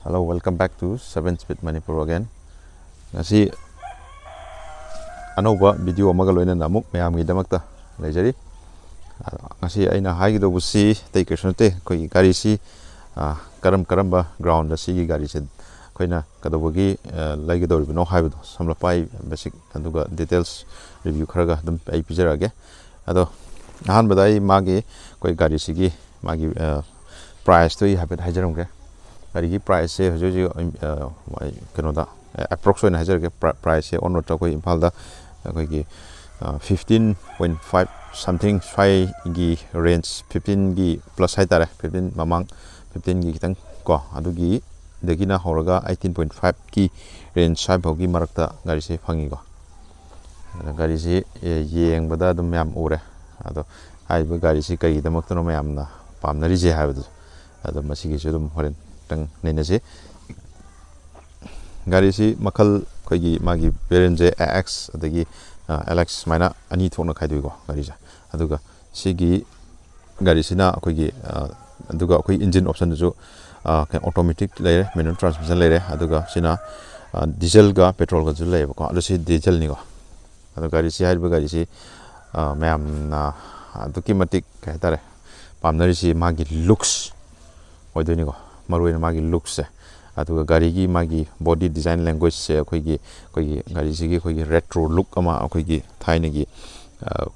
Hello, welcome back to 7 Speed Manipur again. Ngasi anova video amaga loina namuk mayam gi damakta lejari. Ngasi aina haigi do busi tai krishnate koi gari si karam ba ground da sigi gari se koina kadobagi lagi do no haibu samla pai basic aduga details review kharaga dum ai pijarage. Ado ahan badai magi koi gari sigi magi price to habit hajarum Gari price se hoji kanoda approximately hajar ke price se on rota koi impal da koi ki 15.5 something 5 gi range 15 gi plus hai tare 15 mamang 15 gi kitang ko adugi degina horaga 18.5 ki range sai bhogi marakta gari se phangi ko gari se yeng bada dum yam ure ado ai ba gari se kai damak to no yam na pamnari je ha badu ado masigi se dum horen tang nenase gari si makal koigi magi berenje AX adagi LX maina ani thona khaidu go gari ja aduga sigi gari sina koigi aduga koi engine option ju automatic layer manual transmission layer aduga sina diesel ga petrol ga ju layer ko adu si diesel ni go adu gari si hai gari si mayam na aduki matik kai tare pamnari si magi looks oidoni go maruina magi looks se aduga gari gi magi body design language se koigi gari sigi koigi retro look ama koigi thaina gi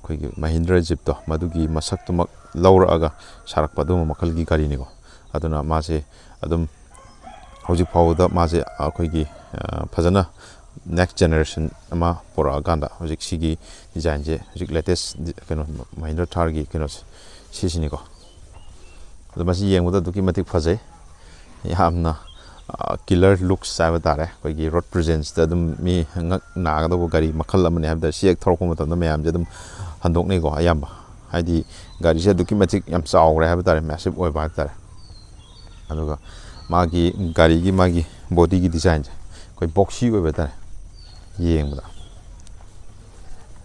koigi Mahindra Jeep to madugi masak tumak laura aga sarak padu makal gi gari ni go aduna ma se adum hoji phawda ma se koigi phajana next generation ama pora ganda hoji sigi design je hoji latest keno Mahindra Thar gi keno sisini go adumasi yengbuda duki matik phajai yamna killer looks sabe tare koigi road presence da dum mi ngak naga do gari makhal amane habda siek thorko matam me am je dum handok nei go ayamba haidi gari se duki matik yam chaw re habda tare massive oi ba tare aduga magi gari gi magi body gi design koi boxy oi ba tare yengda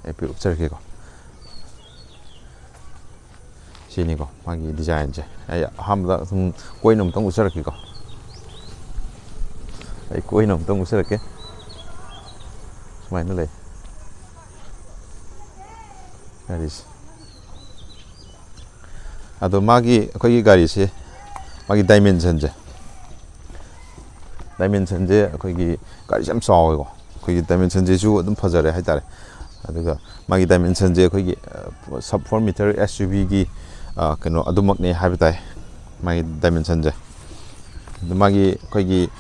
epi upchar ke go sini go magi design je ay hamda koi nom tong usar ke go ai koi nom tong usar ke smai na le garis ado magi koi gari se magi dimension je koi gi gari jam saw go koi gi dimension je ju adum phajare hai tare aduga magi dimension je koi gi sub 4 meter SUV gi kano adumak ne habitai magi dimension je magi koigi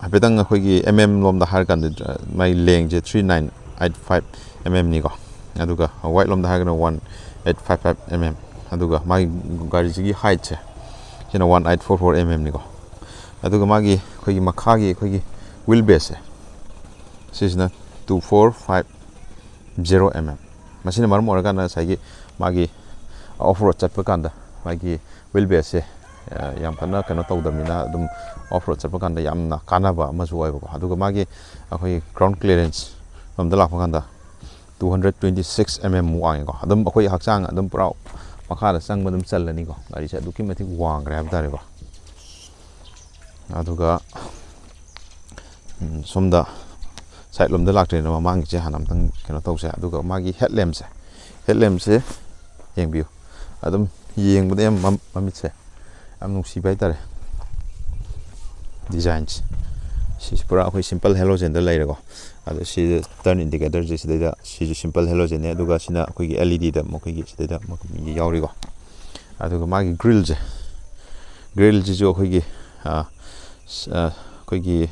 habetang koigi mm lom da har kan mai leng je 3985 mm ni go aduga white lom da har kan 1855 mm aduga magi gari ji height je jena 1844 mm ni go aduga magi koigi makha gi koigi wheel base sisna 2450 mm masina marum oraga na sai gi magi off-road chatpa kanda magi wheel base yam kana kana tawdamina dum off-road chatpa kanda yamna kanaba amasu oiba aduga magi akoi ground clearance amda lakpa kanda 226 mm wang go adum akoi hakchang adum pura makha da sang madum challani go gari sa duki matik wang grab dare go aduga somda side lomda laktre na mamang je hanam tang kana tawse aduga magi headlamp se yengbiu adum yengbuda yam mamit se am nungsi bai tare designs si pura akoi simple halogen da lairago adu si turn indicator je sida si simple halogen ne aduga sina akoi gi LED da mokoi gi sida mokoi yauri go aduga magi grill je jo akoi gi akoi gi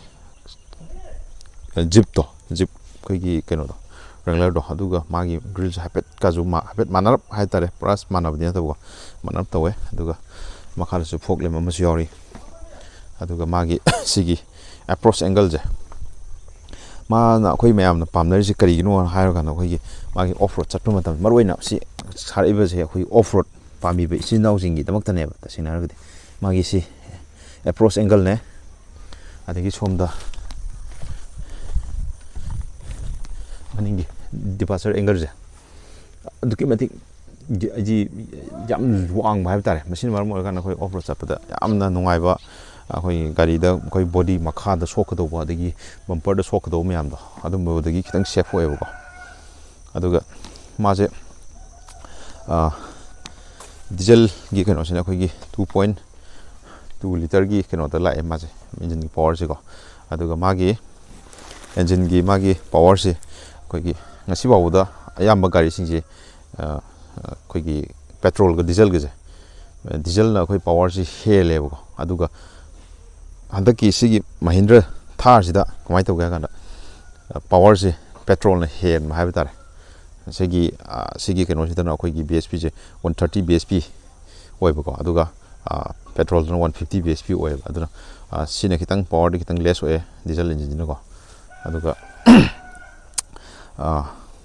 jeep akoi gi keno do regular do aduga magi grill hapet kazu ma hapet manarap hai tare pras manabdi ta go manarap tawe aduga makhala su foglem amasu yori aduga magi sigi approach angle je ma na koi mayam na pamnari si kari gino hairo kan koi magi off road chatpa matam marwaina si sariba je koi off road pami be si nau jingi damak tane ba tasina ragde magi si approach angle ne adigi somda aningi departure angle je duki matik ji jam wang ba tare machine mar mo kan koi off road chapda yamna nungai ba ꯑꯩꯈꯣꯏ ꯒꯥꯔꯤꯗ ꯑꯩꯈꯣꯏ body ꯃꯈꯥꯗ ꯁꯣꯛꯀꯗꯧꯕ ꯑꯗꯒꯤ ꯕꯝꯄꯔꯗ ꯁꯣꯛꯀꯗꯧꯕ ꯃꯌꯥꯝꯗꯣ ꯑꯗꯨꯝꯕꯗꯒꯤ ꯈꯤꯇꯪ safe ꯑꯣꯏꯌꯦꯕꯀꯣ ꯑꯗꯨꯒ ꯃꯥꯁꯦ ꯗꯤꯖꯜꯒꯤ ꯀꯩꯅꯣꯁꯤꯅ ꯑꯩꯈꯣꯏꯒꯤ 2.2 ꯂꯤꯇꯔꯒꯤ ꯀꯩꯅꯣꯗ ꯂꯥꯛꯑꯦ ꯃꯥꯁꯦ ꯏꯟꯖꯤꯟꯒꯤ ꯄꯋꯥꯔꯁꯦꯀꯣ ꯑꯗꯨꯒ ꯃꯥꯒꯤ ꯏꯟꯖꯤꯟꯒꯤ ꯃꯥꯒꯤ ꯄꯋꯥꯔꯁꯦ ꯑꯩꯈꯣꯏꯒꯤ ꯉꯁꯤ ꯐꯥꯎꯕꯗ ꯑꯌꯥꯝꯕ ꯒꯥꯔꯤꯁꯤꯡꯁꯦ ꯑꯩꯈꯣꯏꯒꯤ ꯄꯦꯇ꯭ꯔꯣꯜꯒ ꯗꯤꯖꯜꯒꯁꯦ ꯗꯤꯖꯜꯅ ꯑꯩꯈꯣꯏ ꯄꯋꯥꯔꯁꯤ ꯍꯦꯜꯂꯦꯕꯀꯣ ꯑꯗꯨꯒ ꯍꯟꯗꯛꯀꯤ ꯁꯤꯒꯤ ꯃꯍꯤꯟꯗ꯭ꯔ ꯊꯥꯔꯁꯤꯗ ꯀꯃꯥꯏꯅ ꯇꯧꯒꯦ ꯍꯥꯏ ꯀꯥꯟꯗ ꯄꯋꯥꯔꯁꯦ ꯄꯦꯇ꯭ꯔꯣꯜꯅ ꯍꯦꯟꯕ ꯍꯥꯏꯕ ꯇꯥꯔꯦ ꯁꯤꯒꯤ ꯀꯩꯅꯣꯁꯤꯗꯅ ꯑꯩꯈꯣꯏꯒꯤ BHPꯁꯦ 130 BHP ꯑꯣꯏꯕꯀꯣ ꯑꯗꯨꯒ ꯄꯦꯇ꯭ꯔꯣꯜꯗꯨꯅ 150 BHP ꯑꯣꯏꯌꯦꯕ ꯑꯗꯨꯅ ꯁꯤꯅ ꯈꯤꯇꯪ ꯄꯋꯥꯔꯗꯤ ꯈꯤꯇꯪ ꯂꯦꯁ ꯑꯣꯏꯌꯦ ꯗꯤꯖꯜ ꯏꯟꯖꯤꯟꯁꯤꯅꯀꯣ ꯑꯗꯨꯒ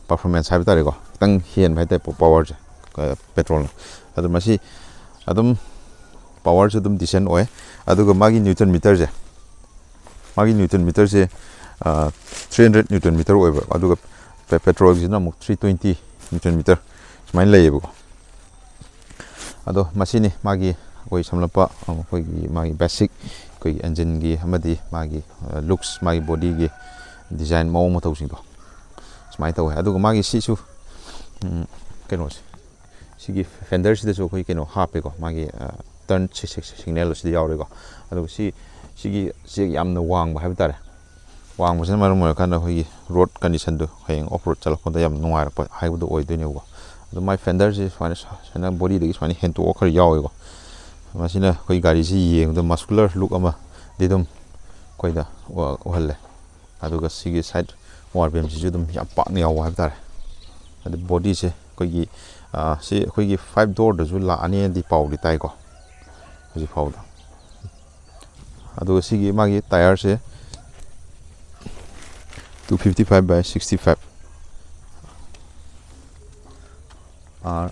ꯄꯔꯐꯣꯔꯃꯦꯟꯁ ꯍꯥꯏꯕ ꯇꯥꯔꯦꯀꯣ ꯈꯤꯇꯪ ꯍꯦꯟꯕ ꯍꯥꯏꯇꯥꯔꯦ ꯄꯋꯥꯔꯁꯦ ꯄꯦꯇ꯭ꯔꯣꯜꯅ ꯑꯗꯨ ꯃꯁꯤ ꯑꯗꯨꯝ ꯄꯋꯥꯔꯁꯨ ꯑꯗꯨꯝ ꯗꯤꯁꯦꯟ ꯑꯣꯏ ꯑꯗꯨꯒ ꯃꯥꯒꯤ ꯅ꯭ꯌꯨꯇꯟ ꯃꯤꯇꯔꯁꯦ 300 ꯅ꯭ꯌꯨꯇꯟ ꯃꯤꯇꯔ ꯑꯣꯏꯕ ꯑꯗꯨꯒ ꯄꯦꯇ꯭ꯔꯣꯜꯁꯤꯅ ꯑꯃꯨꯛ 320 ꯅ꯭ꯌꯨꯇꯟ ꯃꯤꯇꯔ ꯁꯨꯃꯥꯏꯅ ꯂꯩꯌꯦꯕꯀꯣ ꯑꯗꯣ ꯃꯁꯤꯅꯤ ꯃꯥꯒꯤ ꯑꯩꯈꯣꯏ ꯁꯝꯂꯞꯄ ꯑꯩꯈꯣꯏꯒꯤ ꯃꯥꯒꯤ ꯕꯦꯁꯤꯛ ꯑꯩꯈꯣꯏꯒꯤ ꯏꯟꯖꯤꯟꯒꯤ ꯑꯃꯗꯤ ꯃꯥꯒꯤ ꯂꯨꯛꯁ ꯃꯥꯒꯤ ꯕꯣꯗꯤꯒꯤ ꯗꯤꯖꯥꯏꯟ ꯃꯑꯣꯡ ꯃꯇꯧꯁꯤꯡꯗꯣ ꯁꯨꯃꯥꯏꯅ ꯇꯧꯋꯦ ꯑꯗꯨꯒ ꯃꯥꯒꯤ ꯁꯤꯁꯨ ꯀꯩꯅꯣꯁꯦ ꯁꯤꯒꯤ ꯐꯦꯟꯗꯔꯁꯤꯗꯁꯨ ꯑꯩꯈꯣꯏ ꯀꯩꯅꯣ ꯍꯥꯞꯄꯦꯀꯣ ꯃꯥꯒꯤ ꯇꯔꯟ ꯁꯤꯒꯅꯦꯜ ꯑꯁꯤꯗ ꯌꯥꯎꯔꯦꯀꯣ ꯑꯗꯨꯒ ꯁꯤꯒꯤ ꯌꯥꯝꯅ ꯋꯥꯡꯕ ꯍꯥꯏꯕ ꯇꯥꯔꯦ ꯋꯥꯡꯕꯁꯤꯅ ꯃꯔꯝ ꯑꯣꯏꯔꯀꯥꯟꯗ ꯑꯩꯈꯣꯏꯒꯤ ꯔꯣꯗ ꯀꯟꯗꯤꯁꯟꯗꯣ ꯍꯌꯦꯡ ꯑꯣꯐ ꯔꯣꯗ ꯆꯠꯂꯛꯄꯗ ꯌꯥꯝ ꯅꯨꯡꯉꯥꯏꯔꯛꯄ ꯍꯥꯏꯕꯗꯣ ꯑꯣꯏꯗꯣꯏꯅꯦꯕꯀꯣ ꯑꯗꯣ ꯃꯥꯏ ꯐꯦꯟꯗꯔꯁꯤ ꯁꯨꯃꯥꯏꯅ ꯕꯣꯗꯤꯗꯒꯤ ꯁꯨꯃꯥꯏꯅ ꯍꯦꯟꯇꯣꯛꯑ ꯈꯔ ꯌꯥꯎꯋꯦꯀꯣ ꯃꯁꯤꯅ ꯑꯩꯈꯣই ꯒꯥꯔꯤꯁꯤ ꯌꯦꯡꯕꯗ ꯃꯁꯀꯨꯂꯔ ꯂꯨꯛ ꯑꯃꯗꯤ ꯑꯗꯨꯝ ꯑꯩꯈꯣꯏꯗ ꯎꯍꯜꯂꯦ ꯑꯗꯨꯒ ꯁꯤꯒꯤ ꯁꯥꯏꯠ ꯋꯥꯔꯕꯦꯝꯁꯤꯁꯨ ꯑꯗꯨꯝ ꯌꯥꯝ ꯄꯥꯛꯅ ꯌꯥꯎꯕ ꯍꯥꯏꯕ ꯇꯥꯔꯦ ꯑꯗꯨ ꯕꯣꯗꯤꯁꯦ ꯑꯩꯈꯣꯏꯒꯤ ꯁꯤ ꯑꯩꯈꯣꯏꯒꯤ 5 ꯗꯣꯔꯗꯁꯨ ꯂꯥꯛꯑꯅꯤꯗꯤ ꯄꯥꯎꯗꯤ ꯇꯥꯏꯀꯣ ꯍꯧꯖꯤꯛ ꯐꯥꯎꯕꯗ ꯑꯗꯨꯒ ꯁꯤꯒꯤ ꯃꯥꯒꯤ ꯇꯥꯌꯔꯁꯦ 255/65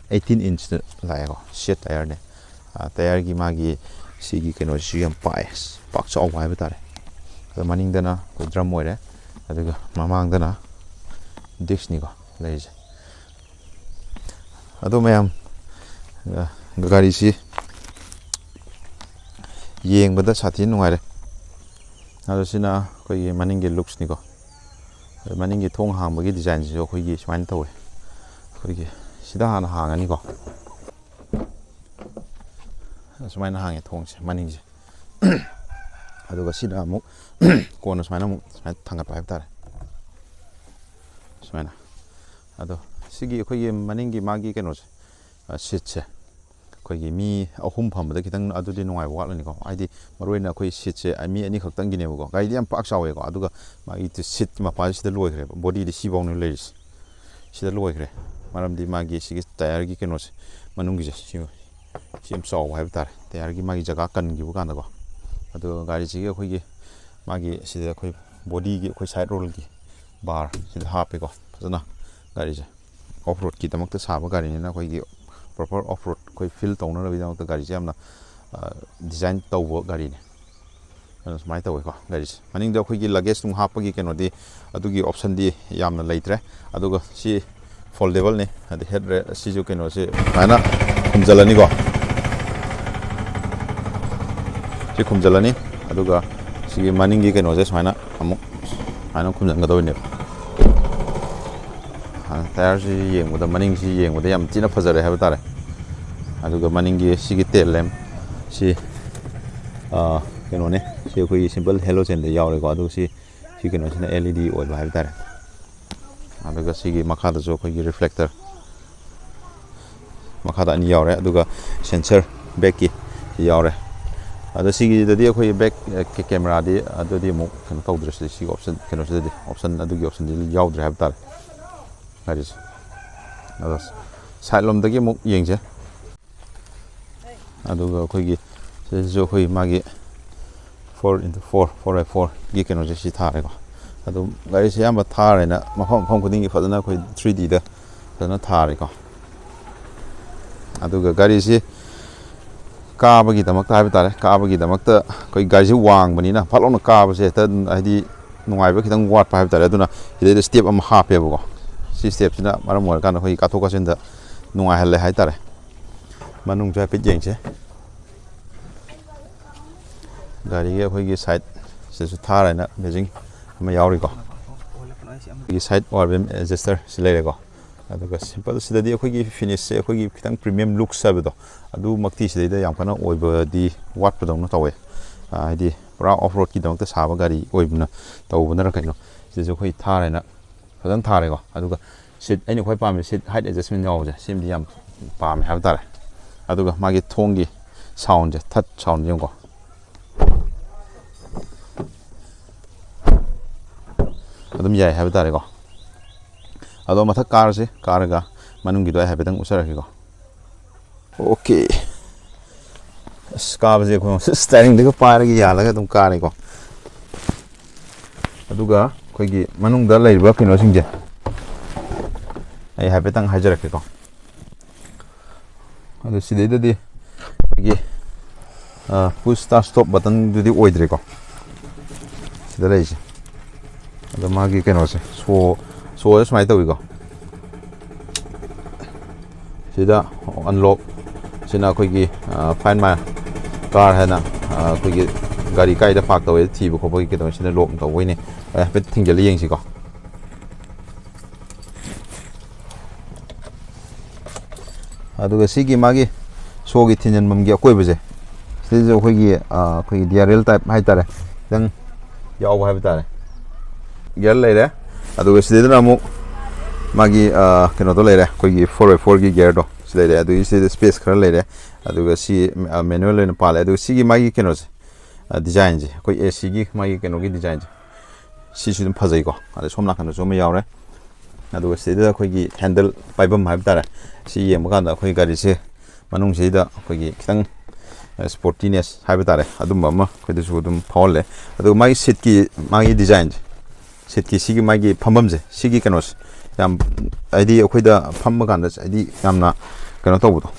18 ꯏꯟꯆꯇ ꯂꯥꯛꯑꯦꯀꯣ ꯁꯦꯠ ꯇꯥꯌꯔꯅꯦ ꯇꯥꯌꯔꯒꯤ ꯃꯥꯒꯤ ꯁꯤꯒꯤ ꯀꯩꯅꯣꯁꯤꯁꯨ ꯌꯥꯝ ꯄꯥꯛ ꯆꯥꯎꯕ ꯍꯥꯏꯕ ꯇꯥꯔꯦ ꯑꯗꯣ ꯃꯅꯤꯡꯗꯅ ꯑꯩꯈꯣꯏ ꯗ꯭ꯔꯝ ꯑꯣꯏꯔꯦ ꯑꯗꯨꯒ ꯃꯃꯥꯡꯗꯅ ꯗꯤꯛꯁꯅꯤꯀꯣ ꯂꯩꯔꯤꯁꯦ ꯑꯗꯣ ꯃꯌꯥꯝ ꯒꯥꯔꯤꯁꯤ ꯌꯦꯡꯕꯗ ꯁꯥꯊꯤꯅ ꯅꯨꯡꯉꯥꯏꯔꯦ ꯑꯗꯣ ꯁꯤꯅ ꯑꯩꯈꯣꯏꯒꯤ ꯃꯅꯤꯡꯒꯤ ꯂꯨꯛꯁꯅꯤꯀꯣ ꯃꯅꯤꯡꯒꯤ ꯊꯣꯡ ꯍꯥꯡꯕꯒꯤ ꯗꯤꯖꯥꯏꯟꯁꯤꯁꯨ ꯑꯩꯈꯣꯏꯒꯤ ꯁꯨꯃꯥꯏꯅ ꯇꯧꯋꯦ ꯑꯩꯈꯣꯏꯒꯤ ꯁꯤꯗ ꯍꯥꯟꯅ ꯍꯥꯡꯉꯅꯤꯀꯣ ꯁꯨꯃꯥꯏꯅ ꯍꯥꯡꯉꯦ ꯊꯣꯡꯁꯦ ꯃꯅꯤꯡꯁꯦ ꯑꯗꯨꯒ ꯁꯤꯗ ꯑꯃꯨꯛ ꯀꯣꯟꯅ ꯁꯨꯃꯥꯏꯅ ꯊꯥꯡꯒꯠꯄ ꯍꯥꯏꯕ ꯇꯥꯔꯦ ꯁꯨꯃꯥꯏꯅ ꯑꯗꯣ ꯁꯤꯒꯤ ꯑꯩꯈꯣꯏꯒꯤ ꯃꯅꯤꯡꯒꯤ ꯃꯥꯒꯤ ꯀꯩꯅꯣꯁꯦ ꯁꯤꯠꯁꯦ ꯑꯩꯈꯣꯏꯒꯤ ꯃꯤ 3 ꯐꯝꯕꯗ ꯈꯤꯇꯪ ꯑꯗꯨꯗꯤ ꯅꯨꯡꯉꯥꯏꯕ ꯋꯥꯠꯂꯅꯤꯀꯣ ꯍꯥꯏꯗꯤ ꯃꯔꯨꯑꯣꯏꯅ ꯑꯩꯈꯣꯏ ꯁꯤꯠꯁꯦ ꯃꯤ 2 ꯈꯛꯇꯪꯒꯤꯅꯦꯕꯀꯣ ꯒꯥꯔꯤꯗꯤ ꯌꯥꯝ ꯄꯥꯛ ꯆꯥꯎꯋꯦꯀꯣ ꯑꯗꯨꯒ ꯃꯥꯒꯤ ꯁꯤꯠꯀꯤ ꯃꯄꯥꯁꯤꯗ ꯂꯣꯏꯈ꯭ꯔꯦꯕ ꯕꯣꯗꯤꯗꯤ ꯁꯤꯐꯥꯎꯅꯦ ꯂꯩꯔꯤꯁꯦ ꯁꯤꯗ ꯂꯣꯏꯈ꯭ꯔꯦ ꯃꯔꯝꯗꯤ ꯃꯥꯒꯤ ꯁꯤꯒꯤ ꯇꯥꯌꯔꯒꯤ ꯀꯩꯅꯣꯁꯦ ꯃꯅꯨꯡꯒꯤꯁꯦ ꯁꯤ ꯌꯥꯝ ꯆꯥꯎꯕ ꯍꯥꯏꯕ ꯇꯥꯔꯦ ꯇꯥꯌꯔꯒꯤ ꯃꯥꯒꯤ ꯖꯒꯥ ꯀꯟꯈꯤꯕ ꯀꯥꯟꯗꯀꯣ ꯑꯗꯨꯒ ꯒꯥꯔꯤꯁꯤꯒꯤ ꯑꯩꯈꯣꯏꯒꯤ ꯃꯥꯒꯤ ꯁꯤꯗ ꯑꯩꯈꯣꯏ ꯕꯣꯗꯤꯒꯤ ꯑꯩꯈꯣꯏ ꯁꯥꯏꯠ ꯔꯣꯜꯒꯤ ꯕꯥꯔ ꯁꯤꯗ ꯍꯥꯞꯄꯦꯀꯣ ꯐꯖꯅ ꯒꯥꯔꯤꯁꯦ ꯑꯣꯐ ꯔꯣꯗꯀꯤꯗꯃꯛꯇ ꯁꯥꯕ ꯒꯥꯔꯤꯅꯤꯅ ꯑꯩꯈꯣꯏꯒꯤ ꯄ꯭ꯔꯣꯄꯔ ꯑꯣꯐ ꯔꯣꯗ ꯑꯩꯈꯣꯏ ꯐꯤꯜ ꯇꯧꯅꯕꯒꯤꯗꯃꯛꯇ ꯒꯥꯔꯤꯁꯦ ꯌꯥꯝꯅ ꯗꯤꯖꯥꯏꯟ ꯇꯧꯕ ꯒꯥꯔꯤꯅꯤ ꯑꯗꯨꯅ ꯁꯨꯃꯥꯏꯅ ꯇꯧꯋꯦꯀꯣ ꯒꯥꯔꯤꯁꯦ ꯃꯅꯤꯡꯗ ꯑꯩꯈꯣꯏꯒꯤ ꯂꯒꯦꯖ ꯅꯨꯡ ꯍꯥꯞꯄꯒꯤ ꯀꯩꯅꯣꯗꯤ ꯑꯗꯨꯒꯤ ꯑꯣꯞꯁꯟꯗꯤ ꯌꯥꯝꯅ ꯂꯩꯇ꯭ꯔꯦ ꯑꯗꯨꯒ ꯁꯤ ꯐꯣꯜꯗꯦꯕꯜꯅꯤ ꯑꯗꯩ ꯍꯦꯠ ꯔꯦꯁ ꯑꯁꯤꯁꯨ ꯀꯩꯅꯣꯁꯦ ꯁꯨꯃꯥꯏꯅ ꯈꯨꯝꯖꯤꯜꯂꯅꯤꯀꯣ ꯁꯤ ꯈꯨꯝꯖꯤꯜꯂꯅꯤ ꯑꯗꯨꯒ ꯁꯤꯒꯤ ꯃꯅꯤꯡꯒꯤ ꯀꯩꯅꯣꯁꯦ ꯁꯨꯃꯥꯏꯅ ꯈꯨꯝꯖꯤꯟꯒꯗꯧꯕꯅꯦꯕ ꯇꯥꯌꯔꯁꯤ ꯌꯦꯡꯕꯗ ꯃꯅꯤꯡꯁꯤ ꯌꯦꯡꯕꯗ ꯌꯥꯝ ꯊꯤꯅ ꯐꯖꯔꯦ ꯍꯥꯏꯕ ꯇꯥꯔꯦ ꯑꯗꯨꯒ ꯃꯅꯤꯡꯒꯤ ꯁꯤꯒꯤ ꯇꯦꯜ ꯂꯦꯝ ꯁꯤ ꯀꯩꯅꯣꯅꯦ ꯁꯤ ꯑꯩꯈꯣꯏꯒꯤ ꯁꯤꯝꯄꯜ ꯍꯦꯂꯣꯖꯦꯟꯗ ꯌꯥꯎꯔꯦꯀꯣ ꯑꯗꯨꯒ ꯁꯤ ꯀꯩꯅꯣꯁꯤꯅ LED ꯑꯣꯏꯕ ꯍꯥꯏꯕ ꯇꯥꯔꯦ ꯑꯗꯨꯒ ꯁꯤꯒꯤ ꯃꯈꯥꯗꯁꯨ ꯑꯩꯈꯣꯏꯒꯤ ꯔꯤꯐ꯭ꯂꯦꯛꯇꯔ ꯃꯈꯥꯗ 2 ꯌꯥꯎꯔꯦ ꯑꯗꯨꯒ ꯁꯦꯟꯁꯔ ꯕꯦꯛꯀꯤ ꯌꯥꯎꯔꯦ ꯑꯗꯣ ꯁꯤꯒꯤꯗꯗꯤ ꯑꯩꯈꯣꯏ ꯕꯦꯛ ꯀꯦꯃꯦꯔꯥꯗꯤ ꯑꯗꯨꯗꯤ ꯑꯃꯨꯛ ꯀꯩꯅꯣ ꯇꯧꯗ꯭ꯔꯦ ꯁꯤꯒꯤ ꯑꯣꯞꯁꯟ ꯀꯩꯅꯣꯁꯤꯗꯗꯤ ꯑꯗꯨꯒꯤ ꯑꯣꯞꯁꯟꯗꯤ ꯌꯥꯎꯗ꯭ꯔꯦ ꯍꯥꯏꯕ ꯇꯥꯔꯦ ꯒꯥꯔꯤꯁꯦ ꯑꯗꯣ ꯁꯥꯏꯠ ꯂꯣꯝꯗꯒꯤ ꯑꯃꯨꯛ ꯌꯦꯡꯁꯦ ꯑꯗꯨꯒ ꯑꯩꯈꯣꯏꯒꯤ ꯁꯤꯗꯁꯨ ꯑꯩꯈꯣꯏ ꯃꯥꯒꯤ 4x4ꯒꯤ ꯀꯩꯅꯣꯁꯦ ꯁꯤ ꯊꯥꯔꯦꯀꯣ ꯑꯗꯨꯝ ꯒꯥꯔꯤꯁꯦ ꯑꯌꯥꯝꯕ ꯊꯥꯔꯦꯅ ꯃꯐꯝ ꯈꯨꯗꯤꯡꯒꯤ ꯐꯖꯅ ꯑꯩꯈꯣই 3Dꯗ ꯐꯖꯅ ꯊꯥꯔꯦꯀꯣ ꯑꯗꯨꯒ ꯒꯥꯔꯤꯁꯤ ꯀꯥꯕꯒꯤꯗꯃꯛꯇ ꯍꯥꯏꯕ ꯇꯥꯔꯦ ꯀꯥꯕꯒꯤꯗꯃꯛꯇ ꯑꯩꯈꯣꯏ ꯒꯥꯔꯤꯁꯤ ꯋꯥꯡꯕꯅꯤꯅ ꯐꯠ ꯂꯥꯎꯅ ꯀꯥꯕꯁꯦ ꯍꯦꯛꯇ ꯍꯥꯏꯗꯤ ꯅꯨꯡꯉꯥꯏꯕ ꯈꯤꯇꯪ ꯋꯥꯠꯄ ꯍꯥꯏꯕ ꯇꯥꯔꯦ ꯑꯗꯨꯅ ꯁꯤꯗꯩꯗ ꯁ꯭ꯇꯦꯞ ꯑꯃ ꯍꯥꯞꯄꯦꯕꯀꯣ ꯁꯤ ꯁ꯭ꯇꯦꯞꯁꯤꯅ ꯃꯔꯝ ꯑꯣꯏꯔꯀꯥꯟꯗ ꯑꯩꯈꯣꯏ ꯀꯥꯊꯣꯛ ꯀꯥꯁꯤꯟꯗ ꯅꯨꯡꯉꯥꯏꯍꯜꯂꯦ ꯍꯥꯏ ꯇꯥꯔꯦ ꯃꯅꯨꯡꯁꯨ ꯍꯥꯏꯐꯦꯠ ꯌꯦꯡꯁꯦ ꯒꯥꯔꯤꯒꯤ ꯑꯩꯈꯣꯏꯒꯤ ꯁꯥꯏꯠ ꯁꯤꯗꯁꯨ ꯊꯥꯔꯅ ꯕꯦꯖꯤꯡ ꯑꯃ ꯌꯥꯎꯔꯤꯀꯣ ꯑꯩꯈꯣꯏꯒꯤ ꯁꯥꯏꯠ ꯋꯥꯔꯕꯦꯝ ꯑꯦꯗꯖꯁꯇꯔ ꯁꯤ ꯂꯩꯔꯦꯀꯣ ꯑꯗꯨꯒ ꯁꯤꯝꯄꯜ ꯁꯤꯗꯗꯤ ꯑꯩꯈꯣꯏꯒꯤ ꯐꯤꯅꯤꯁꯁꯦ ꯑꯩꯈꯣꯏꯒꯤ ꯈꯤꯇꯪ ꯄ꯭ꯔꯤꯃꯤꯌꯝ ꯂꯨꯛꯁ ꯍꯥꯏꯕꯗꯣ ꯑꯗꯨꯃꯛꯇꯤ ꯁꯤꯗꯩꯗ ꯌꯥꯝ ꯀꯟꯅ ꯑꯣꯏꯕꯗꯤ ꯋꯥꯠꯄꯗꯧꯅ ꯇꯧꯋꯦ ꯍꯥꯏꯗꯤ ꯄꯨꯔꯥ ꯑꯣꯐ ꯔꯣꯗꯀꯤꯗꯃꯛꯇ ꯁꯥꯕ ꯒꯥꯔꯤ ꯑꯣꯏꯕꯅ ꯇꯧꯕꯅꯔ ꯀꯩꯅꯣ ꯁꯤꯗꯁꯨ ꯑꯩꯈꯣꯏ ꯊꯥꯔꯦꯅ ꯐꯖꯅ ꯊꯥꯔꯦꯀꯣ ꯑꯗꯨꯒ ꯁꯤꯠ ꯑꯩꯅ ꯈ꯭ꯋꯥꯏ ꯄꯥꯝꯃꯤ ꯁꯤꯠ ꯍꯥꯏꯠ ꯑꯦꯗꯖꯁꯃꯦꯟ ꯌꯥꯎꯕꯁꯦ ꯁꯤꯃꯗꯤ ꯌꯥꯝ ꯄꯥꯝꯃꯦ ꯍꯥꯏꯕ ꯇꯥꯔꯦ ꯑꯗꯨꯒ ꯃꯥꯒꯤ ꯊꯣꯡꯒꯤ ꯁꯥꯎꯟꯁꯦ ꯊꯠ ꯁꯥꯎꯟ ꯌꯦꯡꯉꯨꯀꯣ ꯑꯗꯨꯝ ꯌꯥꯏ ꯍꯥꯏꯕ ꯇꯥꯔꯦꯀꯣ ꯑꯗꯣ ꯃꯊꯛ ꯀꯥꯔꯁꯤ ꯀꯥꯔꯒ ꯃꯅꯨꯡꯒꯤꯗꯣ ꯑꯩ ꯍꯥꯏꯐꯦꯠꯇꯪ ꯎꯠꯆꯔꯛꯀꯦꯀꯣ ꯑꯣꯀꯦ ꯑꯁ ꯀꯥꯕꯁꯦ ꯑꯩꯈꯣꯏ ꯁ꯭ꯇꯦꯔꯤꯡꯗꯒ ꯄꯥꯏꯔꯒ ꯌꯥꯜꯂꯒ ꯑꯗꯨꯝ ꯀꯥꯔꯦꯀꯣ ꯑꯗꯨꯒ ꯑꯩꯈꯣꯏꯒꯤ ꯃꯅꯨꯡꯗ ꯂꯩꯔꯤꯕ ꯀꯩꯅꯣꯁꯤꯡꯁꯦ ꯑꯩ ꯍꯥꯏꯐꯦꯠꯇꯪ ꯍꯥꯏꯖꯔꯛꯀꯦꯀꯣ ꯑꯗꯨ ꯁꯤꯗꯩꯗꯗꯤ ꯑꯩꯈꯣꯏꯒꯤ ꯄꯨꯁ ꯁ꯭ꯇꯥꯔꯠ ꯁ꯭ꯇꯣꯞ ꯕꯇꯟꯗꯨꯗꯤ ꯑꯣꯏꯗ꯭ꯔꯦꯀꯣ ꯁꯤꯗ ꯂꯩꯔꯤꯁꯦ ꯑꯗꯣ ꯃꯥꯒꯤ ꯀꯩꯅꯣꯁꯦ ꯁꯣꯁꯦ ꯁꯨꯃꯥꯏꯅ ꯇꯧꯋꯤꯀꯣ ꯁꯤꯗ ꯑꯟꯂꯣꯛ ꯁꯤꯅ ꯑꯩꯈꯣꯏꯒꯤ ꯐꯥꯏꯟ ꯃꯥꯏ ꯀꯥꯔ ꯍꯥꯏꯅ ꯑꯩꯈꯣꯏꯒꯤ ꯒꯥꯔꯤ ꯀꯥꯏꯗ ꯄꯥꯔꯛ ꯇꯧꯋꯦ ꯊꯤꯕ ꯈꯣꯠꯄꯒꯤ ꯀꯩꯅꯣ ꯁꯤꯅ ꯂꯣꯛ ꯇꯧꯕꯩꯅꯦ ꯍꯥꯏꯐꯦꯠ ꯊꯤꯡꯖꯤꯜꯂ ꯌꯦꯡꯁꯤꯀꯣ ꯑꯗꯨꯒ ꯁꯤꯒꯤ ꯃꯥꯒꯤ ꯁꯣꯒꯤ ꯊꯤꯟꯖꯤꯟꯐꯝꯒꯤ ꯑꯀꯣꯏꯕꯁꯦ ꯁꯤꯗꯁꯨ ꯑꯩꯈꯣꯏꯒꯤ ꯗꯤꯌꯥꯔꯦꯜ ꯇꯥꯏꯞ ꯍꯥꯏꯇꯥꯔꯦ ꯈꯤꯇꯪ ꯌꯥꯎꯕ ꯍꯥꯏꯕ ꯇꯥꯔꯦ ꯒꯤꯌꯔ ꯂꯩꯔꯦ ꯑꯗꯨꯒ ꯁꯤꯗꯩꯗꯅ ꯑꯃꯨꯛ ꯃꯥꯒꯤ ꯀꯩꯅꯣꯗꯣ ꯂꯩꯔꯦ ꯑꯩꯈꯣꯏꯒꯤ 4x4ꯒꯤ ꯒꯤꯌꯔꯗꯣ ꯁꯤ ꯂꯩꯔꯦ ꯑꯗꯨꯒꯤ ꯁꯤꯗ ꯁ꯭ꯄꯦꯁ ꯈꯔ ꯂꯩꯔꯦ ꯑꯗꯨꯒ ꯁꯤ ꯃꯦꯅꯨꯋꯦꯜ ꯑꯣꯏꯅ ꯄꯥꯜꯂꯦ ꯑꯗꯨꯒ ꯁꯤꯒꯤ ꯃꯥꯒꯤ ꯀꯩꯅꯣꯁꯦ ꯗꯤꯖꯥꯏꯟꯁꯦ ꯑꯩꯈꯣꯏ AC ꯒꯤ ꯃꯥꯒꯤ ꯀꯩꯅꯣꯒꯤ ꯗꯤꯖꯥꯏꯟꯁꯦ ꯁꯤꯁꯨ ꯑꯗꯨꯝ ꯐꯖꯩꯀꯣ ꯑꯗ ꯁꯣꯝ ꯅꯥꯀꯟꯗꯁꯨ ꯑꯃ ꯌꯥꯎꯔꯦ ꯑꯗꯨꯒ ꯁꯤꯗꯩꯗ ꯑꯩꯈꯣꯏꯒꯤ ꯍꯦꯟꯗꯜ ꯄꯥꯏꯐꯝ ꯍꯥꯏꯕ ꯇꯥꯔꯦ ꯁꯤ ꯌꯦꯡꯕ ꯀꯥꯟꯗ ꯑꯩꯈꯣꯏ ꯒꯥꯔꯤꯁꯦ ꯃꯅꯨꯡꯁꯤꯗ ꯑꯩꯈꯣꯏꯒꯤ ꯈꯤꯇꯪ ꯁ꯭ꯄꯣꯔꯇꯤꯅꯦꯁ ꯍꯥꯏꯕ ꯇꯥꯔꯦ ꯑꯗꯨꯝꯕ ꯑꯃ ꯑꯩꯈꯣꯏꯗꯁꯨ ꯑꯗꯨꯝ ꯐꯥꯎꯍꯜꯂꯦ ꯑꯗꯨꯒ ꯃꯥꯒꯤ ꯁꯤꯠꯀꯤ ꯃꯥꯒꯤ ꯗꯤꯖꯥꯏꯟꯁꯦ ꯁꯤꯠꯀꯤ ꯁꯤꯒꯤ ꯃꯥꯒꯤ ꯐꯝꯐꯝꯁꯦ ꯁꯤꯒꯤ ꯀꯩꯅꯣꯁꯦ ꯌꯥꯝ ꯍꯥꯏꯗꯤ ꯑꯩꯈꯣꯏꯗ ꯐꯝꯕ ꯀꯥꯟꯗ ꯍꯥꯏꯗꯤ ꯌꯥꯝꯅ ꯀꯩꯅꯣ ꯇꯧꯕꯗꯣ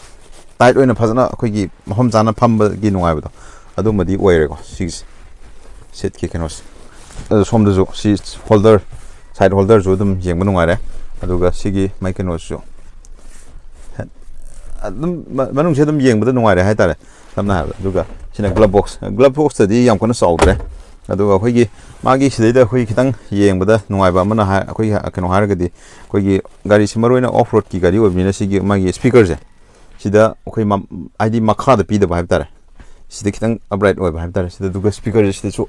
ꯇꯥꯏꯠ ꯑꯣꯏꯅ ꯐꯖꯅ ꯑꯩꯈꯣꯏꯒꯤ ꯃꯐꯝ ꯆꯥꯅ ꯐꯝꯕꯒꯤ ꯅꯨꯡꯉꯥꯏꯕꯗꯣ ꯑꯗꯨꯝꯕꯗꯤ ꯑꯣꯏꯔꯦꯀꯣ ꯁꯤꯒꯤꯁꯦ ꯁꯤꯠꯀꯤ ꯀꯩꯅꯣꯁꯦ ꯑꯗꯨ ꯁꯣꯝꯗꯁꯨ ꯁꯤ ꯍꯣꯜꯗꯔ ꯁꯥꯏꯠ ꯍꯣꯜꯗꯔꯁꯨ ꯑꯗꯨꯝ ꯌꯦꯡꯕ ꯅꯨꯡꯉꯥꯏꯔꯦ ꯑꯗꯨꯒ ꯁꯤꯒꯤ ꯃꯥꯏ ꯀꯩꯅꯣꯁꯤꯁꯨ ꯑꯗꯨꯝ ꯃꯅꯨꯡꯁꯦ ꯑꯗꯨꯝ ꯌꯦꯡꯕꯗ ꯅꯨꯡꯉꯥꯏꯔꯦ ꯍꯥꯏꯇꯥꯔꯦ ꯁꯝꯅ ꯍꯥꯏꯔꯕꯗ ꯑꯗꯨꯒ ꯁꯤꯅ ꯒ꯭ꯂꯕ ꯕꯣꯛꯁꯇꯗꯤ ꯌꯥꯝ ꯀꯟꯅ ꯆꯥꯎꯗ꯭ꯔꯦ ꯑꯗꯨꯒ ꯑꯩꯈꯣꯏꯒꯤ ꯃꯥꯒꯤ ꯁꯤꯗꯩꯗ ꯑꯩꯈꯣꯏ ꯈꯤꯇꯪ ꯌꯦꯡꯕꯗ ꯅꯨꯡꯉꯥꯏꯕ ꯑꯃꯅ ꯑꯩꯈꯣꯏꯒꯤ ꯀꯩꯅꯣ ꯍꯥꯏꯔꯒꯗꯤ ꯑꯩꯈꯣꯏꯒꯤ ꯒꯥꯔꯤꯁꯤ ꯃꯔꯨꯑꯣꯏꯅ ꯑꯣꯐ ꯔꯣꯗꯀꯤ ꯒꯥꯔꯤ ꯑꯣꯏꯕꯅꯤꯅ ꯁꯤꯒꯤ ꯃꯥꯒꯤ ꯁ꯭ꯄꯤꯀꯔꯁꯦ ꯁꯤꯗ ꯑꯩꯈꯣꯏ ꯍꯥꯏꯗꯤ ꯃꯈꯥꯗ ꯄꯤꯗꯕ ꯍꯥꯏꯕ ꯇꯥꯔꯦ ꯁꯤꯗ ꯈꯤꯇꯪ ꯑꯞꯔꯥꯏꯠ ꯑꯣꯏꯕ ꯍꯥꯏꯕ ꯇꯥꯔꯦ ꯁꯤꯗ ꯑꯗꯨꯒ ꯁ꯭ꯄꯤꯀꯔꯁꯦ ꯁꯤꯗꯁꯨ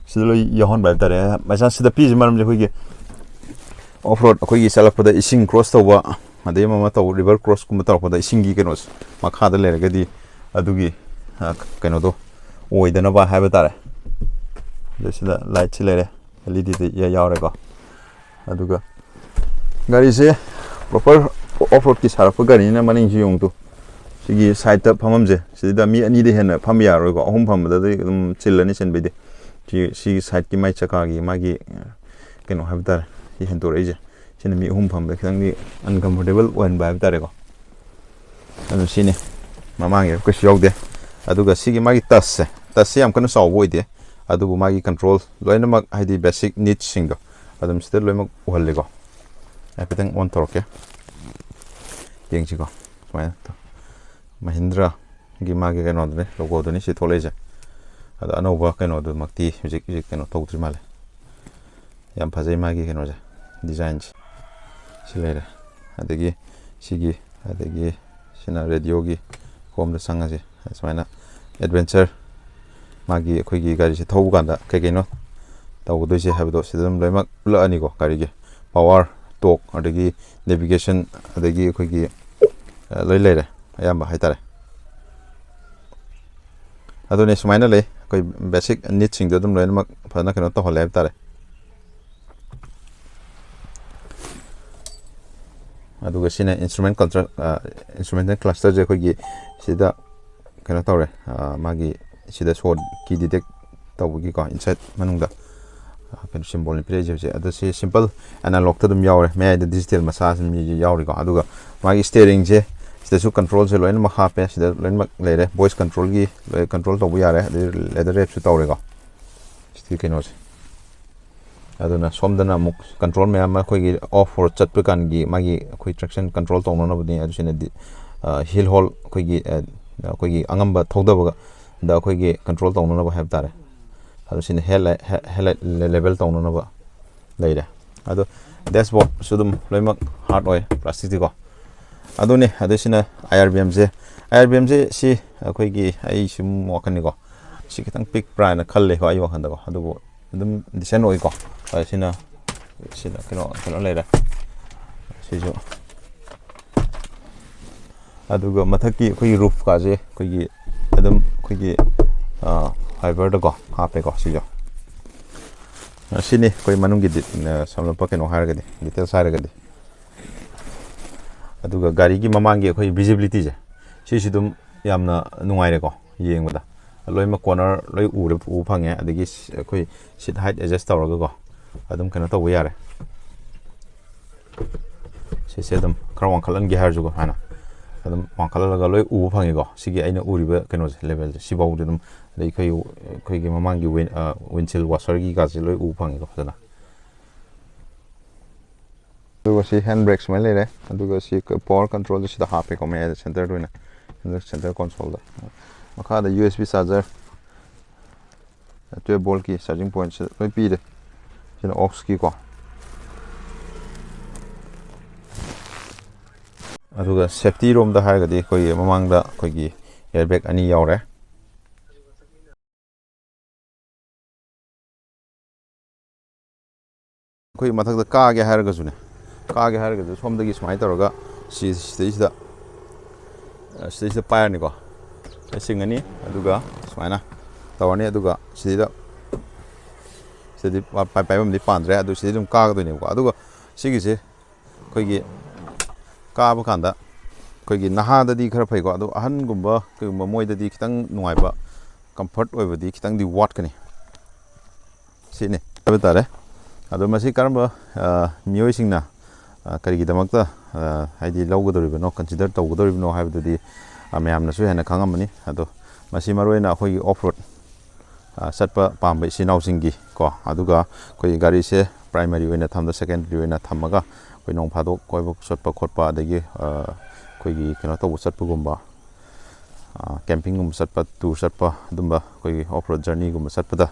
ꯁꯤꯗ ꯂꯣꯏ ꯌꯥꯎꯍꯟꯕ ꯍꯥꯏꯕ ꯇꯥꯔꯦ ꯃꯁꯥ ꯁꯤꯗ ꯄꯤꯔꯤꯁꯤ ꯃꯔꯝꯁꯦ ꯑꯩꯈꯣꯏꯒꯤ ꯑꯣꯐ ꯔꯣꯗ ꯑꯩꯈꯣꯏꯒꯤ ꯆꯠꯂꯛꯄꯗ ꯏꯁꯤꯡ ꯀ꯭ꯔꯣꯁ ꯇꯧꯕ ꯑꯗꯩ ꯑꯃ ꯇꯧꯕ ꯔꯤꯚꯔ ꯀ꯭ꯔꯣꯁꯀꯨꯝꯕ ꯇꯧꯔꯛꯄꯗ ꯏꯁꯤꯡꯒꯤ ꯀꯩꯅꯣꯁꯦ ꯃꯈꯥꯗ ꯂꯩꯔꯒꯗꯤ ꯑꯗꯨꯒꯤ ꯀꯩꯅꯣꯗꯣ ꯑꯣꯏꯗꯅꯕ ꯍꯥꯏꯕ ꯇꯥꯔꯦ ꯑꯗ ꯁꯤꯗ ꯂꯥꯏꯠꯁꯤ ꯂꯩꯔꯦ LED ꯌꯥꯎꯔꯦꯀꯣ ꯑꯗꯨꯒ ꯒꯥꯔꯤꯁꯦ ꯄ꯭ꯔꯣꯄꯔ ꯑꯣꯐ ꯔꯣꯗꯀꯤ ꯁꯥꯔꯛꯄ ꯒꯥꯔꯤꯅꯤꯅ ꯃꯅꯤꯡꯁꯤ ꯌꯦꯡꯉꯨꯇꯨ ꯁꯤꯒꯤ ꯁꯥꯏꯠꯇ ꯐꯝꯐꯝꯁꯦ ꯁꯤꯗ ꯃꯤ ꯑꯅꯤꯗ ꯍꯦꯟꯅ ꯐꯝꯕ ꯌꯥꯔꯣꯏꯀꯣ ꯑꯍꯨꯝ ꯐꯝꯕꯗꯗꯤ ꯑꯗꯨꯝ ꯆꯤꯜꯂꯅꯤ ꯆꯤꯟꯕꯩꯗꯤ ꯁꯤꯒꯤ ꯁꯥꯏꯠꯀꯤ ꯃꯥꯏ ꯆꯀꯥꯒꯤ ꯃꯥꯒꯤ ꯀꯩꯅꯣ ꯍꯥꯏꯕ ꯇꯥꯔꯦ ꯁꯤ ꯍꯦꯟꯗꯣꯔꯛꯏꯁꯦ ꯁꯤꯅ ꯃꯤ ꯑꯍꯨꯝ ꯐꯝꯕꯗ ꯈꯤꯇꯪꯗꯤ ꯑꯟꯀꯝꯐꯣꯔꯇꯦꯕꯜ ꯑꯣꯏꯍꯟꯕ ꯍꯥꯏꯕ ꯇꯥꯔꯦꯀꯣ ꯑꯗꯨ ꯁꯤꯅꯤ ꯃꯃꯥꯡꯒꯤ ꯀꯩꯁꯨ ꯌꯥꯎꯗꯦ ꯑꯗꯨꯒ ꯁꯤꯒꯤ ꯃꯥꯒꯤ ꯇꯁꯁꯦ ꯌꯥꯝ ꯀꯟꯅ ꯆꯥꯎꯕ ꯑꯣꯏꯗꯦ ꯑꯗꯨꯕꯨ ꯃꯥꯒꯤ ꯀꯟꯇ꯭ꯔꯣꯜ ꯂꯣꯏꯅꯃꯛ ꯍꯥꯏꯗꯤ ꯕꯦꯁꯤꯛ ꯅꯤꯠꯁꯤꯡꯗꯣ ꯑꯗꯨꯝ ꯁꯤꯗ ꯂꯣꯏꯅꯃꯛ ꯎꯍꯜꯂꯤꯀꯣ ꯍꯥꯏꯐꯦꯠꯇꯪ ꯑꯣꯟ ꯇꯧꯔꯛꯀꯦ ꯌꯦꯡꯁꯤꯀꯣ ꯁꯨꯃꯥꯏꯅ ꯃꯍꯤꯟꯗ꯭ꯔꯥꯒꯤ ꯃꯥꯒꯤ ꯀꯩꯅꯣꯗꯨꯅꯤ ꯂꯣꯒꯣꯗꯨꯅꯤ ꯁꯤ ꯊꯣꯛꯂꯛꯏꯁꯦ ꯑꯗꯣ ꯑꯅꯧꯕ ꯀꯩꯅꯣꯗꯨꯃꯛꯇꯤ ꯍꯧꯖꯤꯛ ꯀꯩꯅꯣ ꯇꯧꯗ꯭ꯔꯤ ꯃꯥꯜꯂꯦ ꯌꯥꯝ ꯐꯖꯩ ꯃꯥꯒꯤ ꯀꯩꯅꯣꯁꯦ ꯗꯤꯖꯥꯏꯟꯁꯦ ꯁꯤ ꯂꯩꯔꯦ ꯑꯗꯒꯤ ꯁꯤꯅ ꯔꯦꯗꯤꯑꯣꯒꯤ ꯍꯣꯝꯗ ꯆꯪꯉꯁꯤ ꯁꯨꯃꯥꯏꯅ ꯑꯦꯗꯚꯦꯟꯆꯔ ꯃꯥꯒꯤ ꯑꯩꯈꯣꯏꯒꯤ ꯒꯥꯔꯤꯁꯦ ꯊꯧꯕ ꯀꯥꯟꯗ ꯀꯩꯅꯣ ꯇꯧꯒꯗꯣꯏꯁꯦ ꯍꯥꯏꯕꯗꯣ ꯁꯤꯗ ꯑꯗꯨꯝ ꯂꯣꯏꯅꯃꯛ ꯎꯠꯂꯛꯑꯅꯤꯀꯣ ꯒꯥꯔꯤꯒꯤ ꯄꯋꯥꯔ ꯇꯣꯛ ꯑꯗꯒꯤ ꯅꯦꯚꯤꯒꯦꯁꯟ ꯑꯗꯒꯤ ꯑꯩꯈꯣꯏꯒꯤ ꯂꯣꯏ ꯂꯩꯔꯦ ꯑꯌꯥꯝꯕ ꯍꯥꯏꯇꯥꯔꯦ ꯑꯗꯨꯅꯦ ꯁꯨꯃꯥꯏꯅ ꯂꯩ ꯑꯩꯈꯣই ꯕꯦꯁꯤꯛ ꯅꯤꯠꯁꯤꯡꯗꯣ ꯑꯗꯨꯝ ꯂꯣꯏꯅꯃꯛ ꯐꯖꯅ ꯀꯩꯅꯣ ꯇꯧꯍꯜꯂꯦ ꯍꯥꯏꯕ ꯇꯥꯔꯦ ꯑꯗꯨꯒ ꯁꯤꯅ ꯏꯟꯁꯇ꯭ꯔꯨꯃꯦꯟꯇꯦꯜ ꯀ꯭ꯂꯁꯇꯔꯁꯦ ꯑꯩꯈꯣꯏꯒꯤ ꯁꯤꯗ ꯀꯩꯅꯣ ꯇꯧꯔꯦ ꯃꯥꯒꯤ ꯁꯤꯗ ꯁꯣ ꯀꯤ ꯗꯤꯇꯦꯛ ꯇꯧꯕꯒꯤꯀꯣ ꯏꯟꯁꯥꯏꯠ ꯃꯅꯨꯡꯗ ꯀꯩꯅꯣ ꯁꯤꯝꯕꯣꯜꯅꯤ ꯄꯤꯔꯛꯏꯁꯦ ꯍꯧꯖꯤꯛ ꯑꯗꯣ ꯁꯤ ꯁꯤꯝꯄꯜ ꯑꯦꯅꯥꯂꯣꯛꯇ ꯑꯗꯨꯝ ꯌꯥꯎꯔꯦ ꯃꯌꯥꯏꯗ ꯗꯤꯖꯤꯇꯦꯜ ꯃꯆꯥ ꯌꯥꯎꯔꯤꯀꯣ ꯑꯗꯨꯒ ꯃꯥꯒꯤ ꯁ꯭ꯇꯦꯔꯤꯡꯁꯦ ꯁꯤꯗꯁꯨ ꯀꯟꯇ꯭ꯔꯣꯜꯁꯦ ꯂꯣꯏꯅꯃꯛ ꯍꯥꯞꯄꯦ ꯁꯤꯗ ꯂꯣꯏꯅꯃꯛ ꯂꯩꯔꯦ ꯚꯣꯏꯁ ꯀꯟꯇ꯭ꯔꯣꯜꯒꯤ ꯀꯟꯇ꯭ꯔꯣꯜ ꯇꯧꯕ ꯌꯥꯔꯦ ꯑꯗꯩ ꯂꯦꯗꯔ ꯔꯦꯞꯁꯨ ꯇꯧꯔꯦꯀꯣ ꯁꯤꯒꯤ ꯀꯩꯅꯣꯁꯦ ꯑꯗꯨꯅ ꯁꯣꯝꯗꯅ ꯑꯃꯨꯛ ꯀꯟꯇ꯭ꯔꯣꯜ ꯃꯌꯥꯝ ꯑꯃ ꯑꯩꯈꯣꯏꯒꯤ ꯑꯣꯐ ꯔꯣꯗ ꯆꯠꯄ ꯀꯥꯟꯒꯤ ꯃꯥꯒꯤ ꯑꯩꯈꯣꯏ ꯇ꯭ꯔꯦꯛꯁꯟ ꯀꯟꯇ꯭ꯔꯣꯜ ꯇꯧꯅꯅꯕꯅꯤ ꯑꯗꯨꯁꯤꯅꯗꯤ ꯍꯤꯜ ꯍꯣꯜ ꯑꯩꯈꯣꯏꯒꯤ ꯑꯉꯝꯕ ꯊꯧꯗꯕꯒ ꯗ ꯑꯩꯈꯣꯏꯒꯤ ꯀꯟꯇ꯭ꯔꯣꯜ ꯇꯧꯅꯅꯕ ꯍꯥꯏꯕ ꯇꯥꯔꯦ ꯑꯗꯣ ꯁꯤꯅ ꯍꯦꯗꯂꯥꯏꯠ ꯂꯦꯕꯦꯜ ꯇꯧꯅꯅꯕ ꯂꯩꯔꯦ ꯑꯗꯣ ꯗꯦꯁꯕꯣꯔꯗꯁꯨ ꯑꯗꯨꯝ ꯂꯣꯏꯅꯃꯛ ꯍꯥꯔꯠ ꯑꯣꯏ ꯄ꯭ꯂꯥꯁꯇꯤꯛꯇꯤꯀꯣ ꯑꯗꯨꯅꯤ ꯑꯗꯨꯁꯤꯅ IRBMꯁꯦ IRBMꯁꯦ ꯁꯤ ꯑꯩꯈꯣꯏꯒꯤ ꯑꯩ ꯁꯨꯝ ꯋꯥꯈꯜꯅꯤꯀꯣ ꯁꯤ ꯈꯤꯇꯪ ꯄꯤꯛꯄ꯭ꯔꯥ ꯍꯥꯏꯅ ꯈꯜꯂꯦꯀꯣ ꯑꯩ ꯋꯥꯈꯜꯗꯀꯣ ꯑꯗꯨꯕꯨ ꯑꯗꯨꯝ ꯗꯤꯁꯦꯟ ꯑꯣꯏꯀꯣ ꯁꯤꯅ ꯀꯩꯅꯣ ꯂꯩꯔꯦ ꯁꯤꯁꯨ ꯑꯗꯨꯒ ꯃꯊꯛꯀꯤ ꯑꯩꯈꯣꯏꯒꯤ ꯔꯨꯐꯀꯥꯁꯦ ꯑꯩꯈꯣꯏꯒꯤ ꯑꯗꯨꯝ ꯑꯩꯈꯣꯏꯒꯤ ꯐꯥꯏꯕꯔꯗꯀꯣ ꯍꯥꯞꯄꯦꯀꯣ ꯁꯤꯁꯨ ꯁꯤꯅꯤ ꯑꯩꯈꯣꯏ ꯃꯅꯨꯡꯒꯤ ꯁꯝꯂꯞꯄ ꯀꯩꯅꯣ ꯍꯥꯏꯔꯒꯗꯤ ꯗꯤꯇꯦꯜꯁ ꯍꯥꯏꯔꯒꯗꯤ ꯑꯗꯨꯒ ꯒꯥꯔꯤꯒꯤ ꯃꯃꯥꯡꯒꯤ ꯑꯩꯈꯣꯏ ꯚꯤꯖꯤꯕꯤꯂꯤꯇꯤꯁꯦ ꯁꯤꯁꯨ ꯑꯗꯨꯝ ꯌꯥꯝꯅ ꯅꯨꯡꯉꯥꯏꯔꯦꯀꯣ ꯌꯦꯡꯕꯗ ꯂꯣꯏꯅꯃꯛ ꯀꯣർꯅꯔ ꯂꯣꯏ ꯎꯕ ꯐꯪꯉꯦ ꯑꯗꯒꯤ ꯑꯩꯈꯣꯏ ꯁꯤꯠ ꯍꯥꯏꯠ ꯑꯦꯗꯖꯁ ꯇꯧꯔꯒꯀꯣ ꯑꯗꯨꯝ ꯀꯩꯅꯣ ꯇꯧꯕ ꯌꯥꯔꯦ ꯁꯤꯁꯦ ꯑꯗꯨꯝ ꯈꯔ ꯋꯥꯡꯈꯠꯍꯟꯒꯦ ꯍꯥꯏꯔꯁꯨꯀꯣ ꯍꯥꯟꯅ ꯑꯗꯨꯝ ꯋꯥꯡꯈꯠꯍꯜꯂꯒ ꯂꯣꯏ ꯎꯕ ꯐꯪꯉꯤꯀꯣ ꯁꯤꯒꯤ ꯑꯩꯅ ꯎꯔꯤꯕ ꯀꯩꯅꯣꯁꯦ ꯂꯦꯚꯦꯜꯁꯦ ꯁꯤꯐꯥꯎꯗꯤ ꯑꯗꯨꯝ ꯑꯗꯩ ꯑꯩꯈꯣꯏꯒꯤ ꯃꯃꯥꯡꯒꯤ ꯋꯤꯟꯁꯤꯜ ꯋꯥꯁꯔꯒꯤꯒꯥꯁꯦ ꯂꯣꯏ ꯎꯕ ꯐꯪꯉꯤꯀꯣ ꯐꯖꯅ ꯑꯗꯨꯒ ꯁꯤ ꯍꯦꯟ ꯕ꯭ꯔꯦꯛ ꯁꯨꯃꯥꯏꯅ ꯂꯩꯔꯦ ꯑꯗꯨꯒ ꯁꯤ ꯄꯥꯋꯔ ꯀꯟꯇ꯭ꯔꯣꯜꯁꯦ ꯁꯤꯗ ꯍꯥꯞꯄꯦꯀꯣ ꯃꯌꯥꯏꯗ ꯁꯦꯟꯇꯔꯗ ꯑꯣꯏꯅ ꯁꯦꯟꯇꯔ ꯀꯣꯟꯁꯣꯜꯗ ꯃꯈꯥꯗ USB ꯆꯥꯔꯖꯔ 12 ꯚꯣꯜꯠꯀꯤ ꯆꯥꯔꯖꯤꯡ ꯄꯣꯏꯟꯠꯁꯦ ꯂꯣꯏ ꯄꯤꯔꯦ ꯁꯤꯅ ꯑꯣꯛꯁꯀꯤꯀꯣ ꯑꯗꯨꯒ ꯁꯦꯐꯇꯤ ꯔꯣꯝꯗ ꯍꯥꯏꯔꯒꯗꯤ ꯑꯩꯈꯣꯏꯒꯤ ꯃꯃꯥꯡꯗ ꯑꯩꯈꯣꯏꯒꯤ ꯏꯌꯔꯕꯦꯛ 2 ꯌꯥꯎꯔꯦ ꯑꯩꯈꯣꯏ ꯃꯊꯛꯇ ꯀꯥꯒꯦ ꯍꯥꯏꯔꯒꯁꯨ ꯁꯣꯝꯗꯒꯤ ꯁꯨꯃꯥꯏꯅ ꯇꯧꯔꯒ ꯁꯤꯗꯩꯁꯤꯗ ꯄꯥꯏꯔꯅꯤꯀꯣ ꯆꯤꯡꯉꯅꯤ ꯑꯗꯨꯒ ꯁꯨꯃꯥꯏꯅ ꯇꯧꯔꯅꯤ ꯑꯗꯨꯒ ꯁꯤꯗꯤ ꯄꯥꯏꯐꯝꯗꯤ ꯄꯥꯟꯗ꯭ꯔꯦ ꯑꯗꯨ ꯁꯤꯗꯤ ꯑꯗꯨꯝ ꯀꯥꯒꯗꯣꯏꯅꯦꯕꯀꯣ ꯑꯗꯨꯒ ꯁꯤꯒꯤꯁꯦ ꯑꯩꯈꯣꯏꯒꯤ ꯀꯥꯕ ꯀꯥꯟꯗ ꯑꯩꯈꯣꯏꯒꯤ ꯅꯍꯥꯗꯗꯤ ꯈꯔ ꯐꯩꯀꯣ ꯑꯗꯣ ꯑꯍꯟꯒꯨꯝꯕ ꯀꯩꯒꯨꯝꯕ ꯃꯣꯏꯗꯗꯤ ꯈꯤꯇꯪ ꯅꯨꯡꯉꯥꯏꯕ ꯀꯝꯐꯔꯠ ꯑꯣꯏꯕꯗꯤ ꯈꯤꯇꯪꯗꯤ ꯋꯥꯠꯀꯅꯤ ꯁꯤꯅꯤ ꯍꯥꯏꯕ ꯇꯥꯔꯦ ꯑꯗꯣ ꯃꯁꯤ ꯀꯔꯝꯕ ꯃꯤꯑꯣꯏꯁꯤꯡꯅ ꯀꯔꯤꯒꯤꯗꯃꯛꯇ ꯍꯥꯏꯗꯤ ꯂꯧꯒꯗꯧꯔꯤꯕꯅꯣ ꯀꯟꯁꯤꯗꯔ ꯇꯧꯒꯗꯧꯔꯤꯕꯅꯣ ꯍꯥꯏꯕꯗꯨꯗꯤ ꯃꯌꯥꯝꯅꯁꯨ ꯍꯦꯟꯅ ꯈꯪꯉꯝꯃꯅꯤ ꯑꯗꯣ ꯃꯁꯤ ꯃꯔꯨꯑꯣꯏꯅ ꯑꯩꯈꯣꯏꯒꯤ ꯑꯣꯐ ꯔꯣꯗ ꯆꯠꯄ ꯄꯥꯝꯕ ꯏꯆꯤꯜ ꯏꯅꯥꯎꯁꯤꯡꯒꯤ ꯀꯣ ꯑꯗꯨꯒ ꯑꯩꯈꯣꯏꯒꯤ ꯒꯥꯔꯤꯁꯦ ꯄ꯭ꯔꯥꯏꯃꯔꯤ ꯑꯣꯏꯅ ꯁꯦꯀꯦꯟꯗꯔꯤ ꯑꯣꯏꯅ ꯊꯝꯃꯒ ꯑꯩꯈꯣꯏ ꯅꯣꯡ ꯐꯥꯗꯣꯛ ꯀꯣꯏꯕ ꯆꯠꯄ ꯈꯣꯠꯄ ꯑꯗꯒꯤ ꯑꯩꯈꯣꯏꯒꯤ ꯀꯩꯅꯣ ꯇꯧꯕ ꯆꯠꯄꯒꯨꯝꯕ ꯀꯦꯝꯄꯤꯡꯒꯨꯝꯕ ꯆꯠꯄ ꯇꯨꯔ ꯆꯠꯄ ꯑꯗꯨꯝꯕ ꯑꯩꯈꯣꯏꯒꯤ ꯑꯣꯐ ꯔꯣꯗ ꯖꯔꯅꯤꯒꯨꯝꯕ ꯆꯠꯄꯗ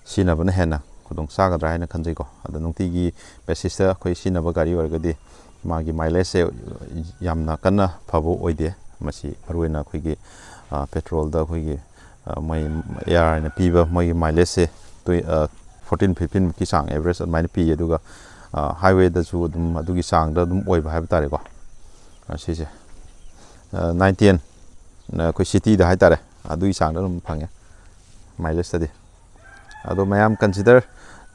ꯁꯤꯖꯤꯟꯅꯕꯅ ꯍꯦꯟꯅ ꯈꯨꯗꯣꯡ ꯆꯥꯒꯗ꯭ꯔꯥ ꯍꯥꯏꯅ ꯈꯟꯖꯩꯀꯣ ꯑꯗꯣ ꯅꯨꯡꯇꯤꯒꯤ ꯕꯦꯁꯤꯁꯇ ꯑꯩꯈꯣꯏ ꯁꯤꯖꯤꯟꯅꯕ ꯒꯥꯔꯤ ꯑꯣꯏꯔꯒꯗꯤ ꯃꯥꯒꯤ ꯃꯥꯏꯂꯦꯖꯁꯦ ꯌꯥꯝꯅ ꯀꯟꯅ ꯐꯕ ꯑꯣꯏꯗꯦ ꯃꯁꯤ ꯃꯔꯨꯑꯣꯏꯅ ꯑꯩꯈꯣꯏꯒꯤ ꯄꯦꯇ꯭ꯔꯣꯜꯗ ꯑꯩꯈꯣꯏꯒꯤ ꯃꯣꯏ ARIꯅ ꯄꯤꯕ ꯃꯣꯏꯒꯤ ꯃꯥꯏꯂꯦꯖꯁꯦ 14-15 ꯃꯨꯛꯀꯤ ꯆꯥꯡ ꯑꯦꯚꯔꯦꯖ ꯑꯗꯨꯃꯥꯏꯅ ꯄꯤ ꯑꯗꯨꯒ ꯍꯥꯏꯋꯦꯗꯁꯨ ꯑꯗꯨꯝ ꯑꯗꯨꯒꯤ ꯆꯥꯡꯗ ꯑꯗꯨꯝ ꯑꯣꯏꯕ ꯍꯥꯏꯕ ꯇꯥꯔꯦꯀꯣ ꯁꯤꯁꯦ 9-10 ꯑꯩꯈꯣই ꯁꯤꯇꯤꯗ ꯍꯥꯏꯇꯥꯔꯦ ꯑꯗꯨꯒꯤ ꯆꯥꯡꯗ ꯑꯗꯨꯝ ꯐꯪꯉꯦ ꯃꯥꯏꯂꯦꯖꯇꯗꯤ ꯑꯗꯣ ꯃꯌꯥꯝ ꯀꯟꯁꯤꯗꯔ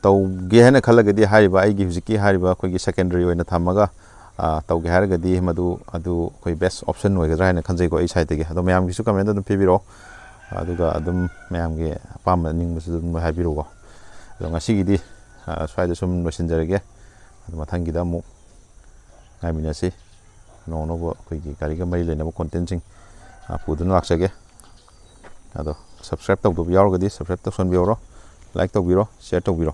ꯇꯧꯒꯦ ꯍꯥꯏꯅ ꯈꯜꯂꯒꯗꯤ ꯍꯥꯏꯔꯤꯕ ꯑꯩꯒꯤ ꯍꯧꯖꯤꯛꯀꯤ ꯍꯥꯏꯔꯤꯕ ꯑꯩꯈꯣꯏꯒꯤ ꯁꯦꯀꯦꯟꯗꯔꯤ ꯑꯣꯏꯅ ꯊꯝꯃꯒ ꯇꯧꯒꯦ ꯍꯥꯏꯔꯒꯗꯤ ꯑꯗꯨ ꯑꯩꯈꯣꯏ ꯕꯦꯁ ꯑꯣꯞꯁꯟ ꯑꯣꯏꯒꯗ꯭ꯔꯥ ꯍꯥꯏꯅ ꯈꯟꯖꯩꯀꯣ ꯑꯩ ꯁꯥꯏꯠꯇꯒꯤ ꯑꯗꯣ ꯃꯌꯥꯝꯒꯤꯁꯨ ꯀꯃꯦꯟꯇ ꯑꯗꯨꯝ ꯄꯤꯕꯤꯔꯛꯑꯣ ꯑꯗꯨꯒ ꯑꯗꯨꯝ ꯃꯌꯥꯝꯒꯤ ꯑꯄꯥꯝꯕ ꯅꯤꯡꯕꯁꯨ ꯑꯗꯨꯝ ꯍꯥꯏꯕꯤꯔꯛꯑꯣ ꯑꯗꯣ ꯉꯁꯤꯒꯤꯗꯤ ꯁ꯭ꯋꯥꯏꯗ ꯁꯨꯝ ꯂꯣꯏꯁꯤꯟꯖꯔꯒꯦ ꯑꯗꯣ ꯃꯊꯪꯒꯤꯗ ꯑꯃꯨꯛ ꯉꯥꯏꯃꯤꯟꯅꯁꯤ ꯑꯅꯧ ꯑꯅꯧꯕ ꯑꯩꯈꯣꯏꯒꯤ ꯒꯥꯔꯤꯒ ꯃꯔꯤ ꯂꯩꯅꯕ ꯀꯣꯟꯇꯦꯟꯁꯤꯡ ꯄꯨꯗꯨꯅ ꯂꯥꯛꯆꯒꯦ ꯑꯗꯣ ꯁꯕꯁꯀ꯭ꯔꯥꯏꯕ ꯇꯧꯗꯕ ꯌꯥꯎꯔꯒꯗꯤ ꯁꯕꯁꯀ꯭ꯔꯥꯏꯕ ꯇꯧꯁꯟꯕꯤꯍꯧꯔꯣ ꯂꯥꯏꯛ ꯇꯧꯕꯤꯔꯣ ꯁꯤꯌꯔ ꯇꯧꯕꯤꯔꯣ